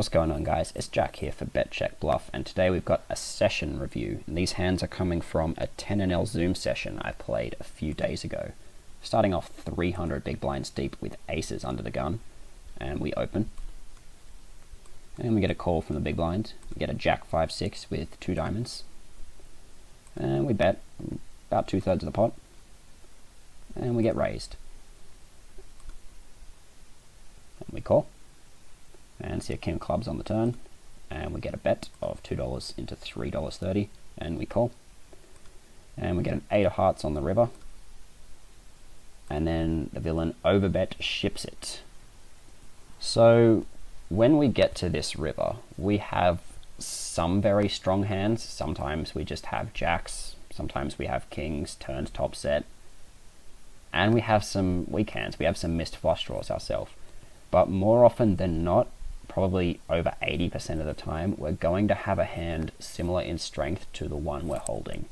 What's going on, guys? It's Jack here for Bet Check Bluff, and today we've got a session review. And these hands are coming from a 10NL Zoom session I played a few days ago. Starting off 300 big blinds deep with aces under the gun, and we open. And we get a call from the big blind. We get a Jack 5-6 with 2 diamonds. And we bet about 2/3 of the pot. And we get raised. And we call. And see a king of clubs on the turn, and we get a bet of $2 into $3.30, and we call. And we get an 8 of hearts on the river, and then the villain Overbet ships it. So when we get to this river, we have some very strong hands. Sometimes we just have jacks, sometimes we have kings, turns top set, and we have some weak hands. We have some missed flush draws ourselves, but more often than not, probably over 80% of the time, we're going to have a hand similar in strength to the one we're holding.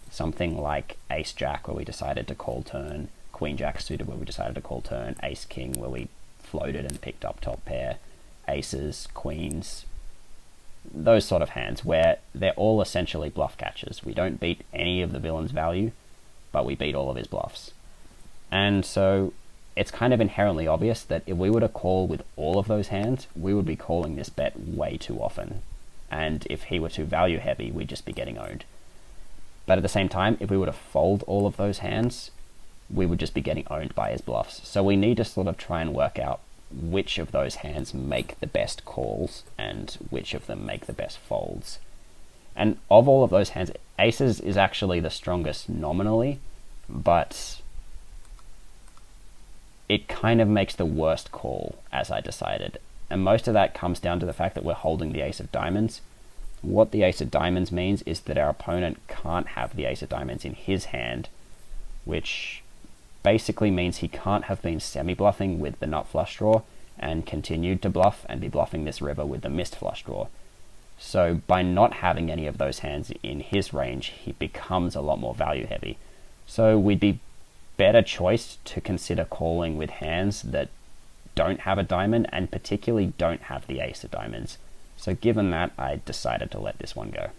Something like ace jack where we decided to call turn, queen jack suited where we decided to call turn, ace king where we floated and picked up top pair, aces, queens, those sort of hands where they're all essentially bluff catchers. We don't beat any of the villain's value, but we beat all of his bluffs. And so it's kind of inherently obvious that if we were to call with all of those hands, we would be calling this bet way too often. And if he were too value heavy, we'd just be getting owned. But at the same time, if we were to fold all of those hands, we would just be getting owned by his bluffs. So we need to sort of try and work out which of those hands make the best calls and which of them make the best folds. And of all of those hands, aces is actually the strongest nominally, but it kind of makes the worst call, as I decided. And most of that comes down to the fact that we're holding the ace of diamonds. What the ace of diamonds means is that our opponent can't have the ace of diamonds in his hand, which basically means he can't have been semi-bluffing with the nut flush draw and continued to bluff and be bluffing this river with the missed flush draw. So by not having any of those hands in his range, he becomes a lot more value heavy. So we'd be better choice to consider calling with hands that don't have a diamond and particularly don't have the ace of diamonds. So given that, I decided to let this one go.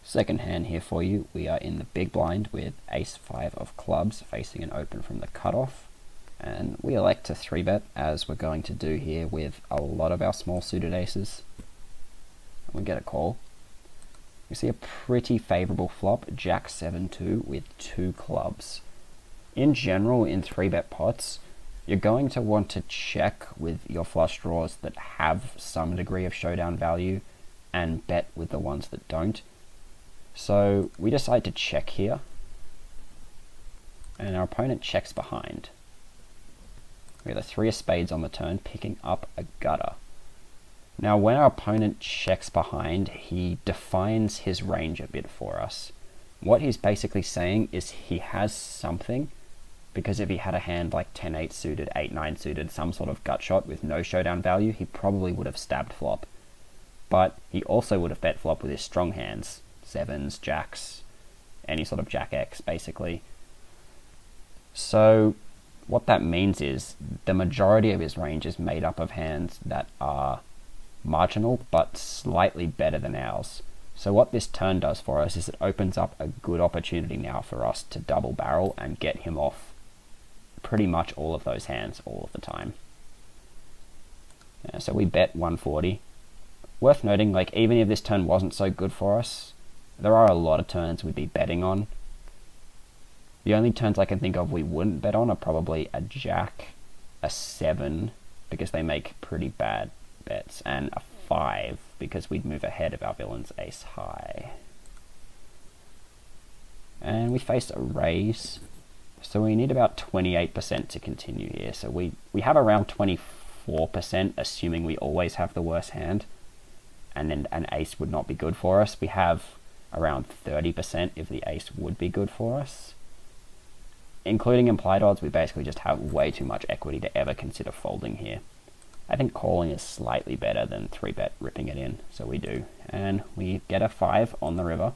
Second hand here for you, we are in the big blind with ace 5 of clubs facing an open from the cutoff, and we elect to 3-bet as we're going to do here with a lot of our small suited aces. We get a call. We see a pretty favourable flop, Jack 7-2 with 2 clubs. In general, in 3-bet pots, you're going to want to check with your flush draws that have some degree of showdown value and bet with the ones that don't. So we decide to check here, and our opponent checks behind. We have the 3 of spades on the turn, picking up a gutter. Now, when our opponent checks behind, he defines his range a bit for us. What he's basically saying is he has something, because if he had a hand like 10-8 suited, 8-9 suited, some sort of gut shot with no showdown value, he probably would have stabbed flop. But he also would have bet flop with his strong hands, 7s, jacks, any sort of jack X, basically. So what that means is the majority of his range is made up of hands that are marginal but slightly better than ours. So what this turn does for us is it opens up a good opportunity now for us to double barrel and get him off pretty much all of those hands all of the time. So we bet 140. Worth noting, like, even if this turn wasn't so good for us, there are a lot of turns we'd be betting on. The only turns I can think of we wouldn't bet on are probably a jack, a 7, because they make pretty bad bets, and a 5 because we'd move ahead of our villain's ace high. And we face a raise, so we need about 28% to continue here. So we have around 24%, assuming we always have the worst hand, and then an ace would not be good for us. We have around 30% if the ace would be good for us. Including implied odds, we basically just have way too much equity to ever consider folding here. I think calling is slightly better than 3-bet ripping it in, so we do. And we get a 5 on the river,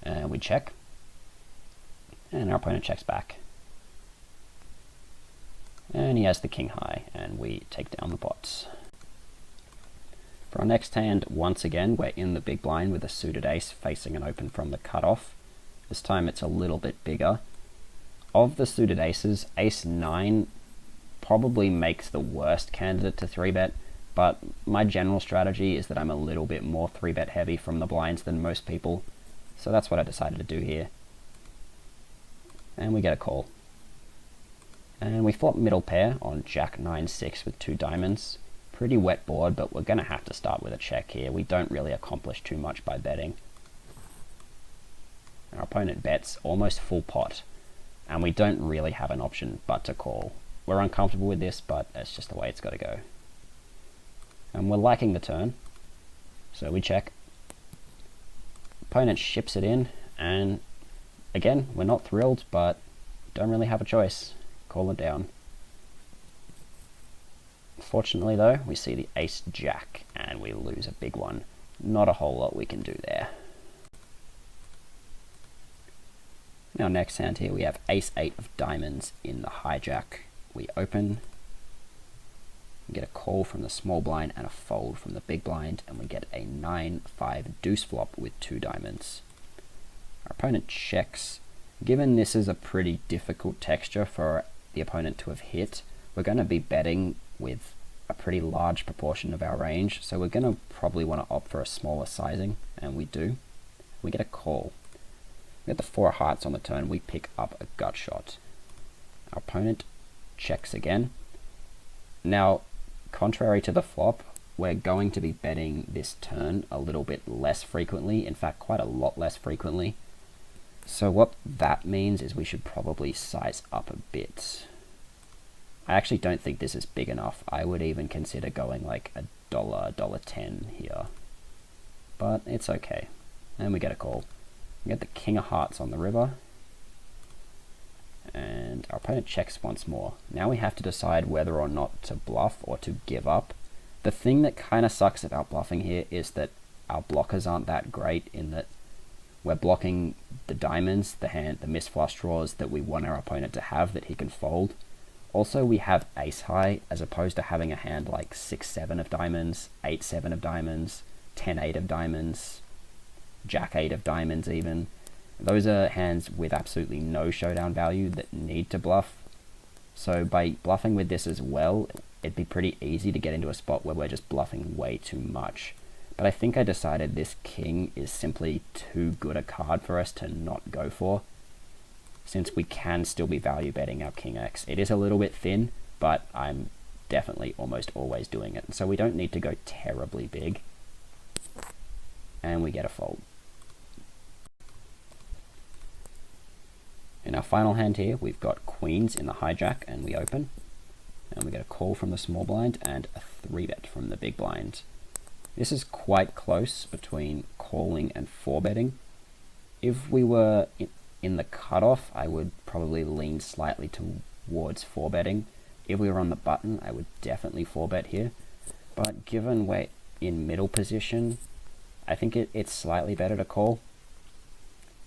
and we check. And our opponent checks back. And he has the king high, and we take down the pot. For our next hand, once again, we're in the big blind with a suited ace facing an open from the cutoff. This time it's a little bit bigger. Of the suited aces, ace 9 probably makes the worst candidate to 3-bet, but my general strategy is that I'm a little bit more 3-bet heavy from the blinds than most people, so that's what I decided to do here. And we get a call. And we flop middle pair on jack 9-6 with 2 diamonds. Pretty wet board, but we're going to have to start with a check here. We don't really accomplish too much by betting. Our opponent bets almost full pot, and we don't really have an option but to call. We're uncomfortable with this, but that's just the way it's got to go. And we're liking the turn, so we check. Opponent ships it in, and again, we're not thrilled, but don't really have a choice. Call it down. Fortunately though, we see the ace jack, and we lose a big one. Not a whole lot we can do there. Now next hand here we have ace 8 of diamonds in the hijack. We open, we get a call from the small blind and a fold from the big blind, and we get a 9-5 deuce flop with 2 diamonds. Our opponent checks. Given this is a pretty difficult texture for the opponent to have hit, we're going to be betting with a pretty large proportion of our range, so we're going to probably want to opt for a smaller sizing, and we do. We get a call. We get the 4 hearts on the turn, we pick up a gut shot. Our opponent checks again. Now, contrary to the flop, we're going to be betting this turn a little bit less frequently, in fact quite a lot less frequently. So what that means is we should probably size up a bit. I actually don't think this is big enough. I would even consider going like $1.10 here. But it's okay. And we get a call. We get the king of hearts on the river. And our opponent checks once more. Now we have to decide whether or not to bluff or to give up. The thing that kind of sucks about bluffing here is that our blockers aren't that great, in that we're blocking the diamonds, the misflush draws that we want our opponent to have that he can fold. Also, we have ace high, as opposed to having a hand like 6-7 of diamonds, 8-7 of diamonds, 10-8 of diamonds, jack-8 of diamonds even. Those are hands with absolutely no showdown value that need to bluff. So by bluffing with this as well, it'd be pretty easy to get into a spot where we're just bluffing way too much. But I think I decided this king is simply too good a card for us to not go for, since we can still be value betting our king X. It is a little bit thin, but I'm definitely almost always doing it. So we don't need to go terribly big. And we get a fold. In our final hand here, we've got queens in the hijack, and we open. And we get a call from the small blind and a 3-bet from the big blind. This is quite close between calling and 4-betting. If we were in the cutoff, I would probably lean slightly towards 4-betting. If we were on the button, I would definitely 4-bet here. But given we're in middle position, I think it's slightly better to call.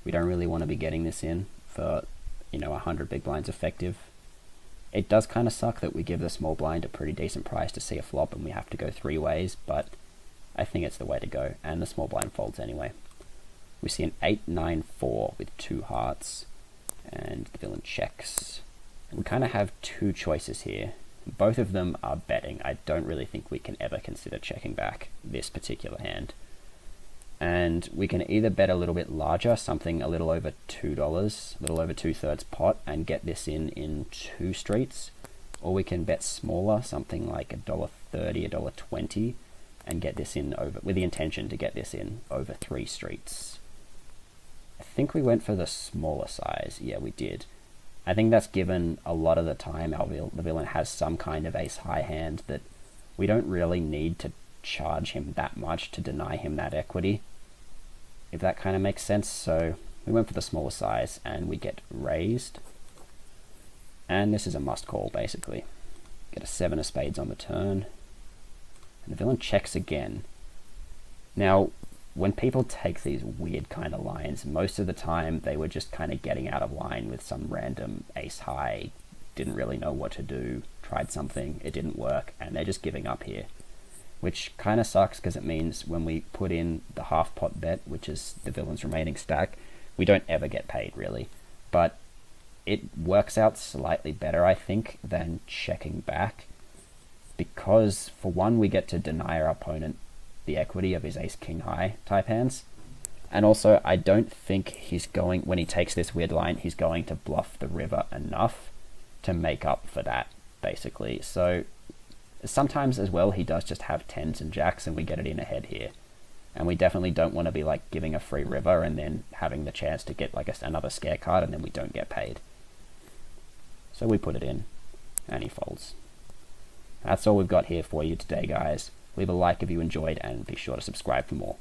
We don't really want to be getting this in for, 100 big blinds effective. It does kind of suck that we give the small blind a pretty decent price to see a flop and we have to go 3 ways, but I think it's the way to go, and the small blind folds anyway. We see an 8-9-4 with 2 hearts, and the villain checks. We kind of have 2 choices here. Both of them are betting. I don't really think we can ever consider checking back this particular hand. And we can either bet a little bit larger, something a little over $2, a little over 2/3 pot, and get this in 2 streets, or we can bet smaller, something like $1.30, $1.20, and get this in over, with the intention to get this in over 3 streets. I think we went for the smaller size. Yeah, we did. I think that's given a lot of the time the villain has some kind of ace high hand that we don't really need to charge him that much to deny him that equity, if that kind of makes sense. So we went for the smaller size and we get raised, and this is a must call basically. Get a 7 of spades on the turn, and the villain checks again. Now when people take these weird kind of lines, most of the time they were just kind of getting out of line with some random ace high didn't really know what to do, tried something, it didn't work, and they're just giving up here. Which kind of sucks because it means when we put in the half pot bet, which is the villain's remaining stack, we don't ever get paid really. But it works out slightly better, I think, than checking back, because for one, we get to deny our opponent the equity of his ace king high type hands. And also, I don't think he's going, when he takes this weird line, he's going to bluff the river enough to make up for that, basically. So sometimes as well, he does just have tens and jacks and we get it in ahead here. And we definitely don't want to be like giving a free river and then having the chance to get like another scare card and then we don't get paid. So we put it in and he folds. That's all we've got here for you today, guys. Leave a like if you enjoyed and be sure to subscribe for more.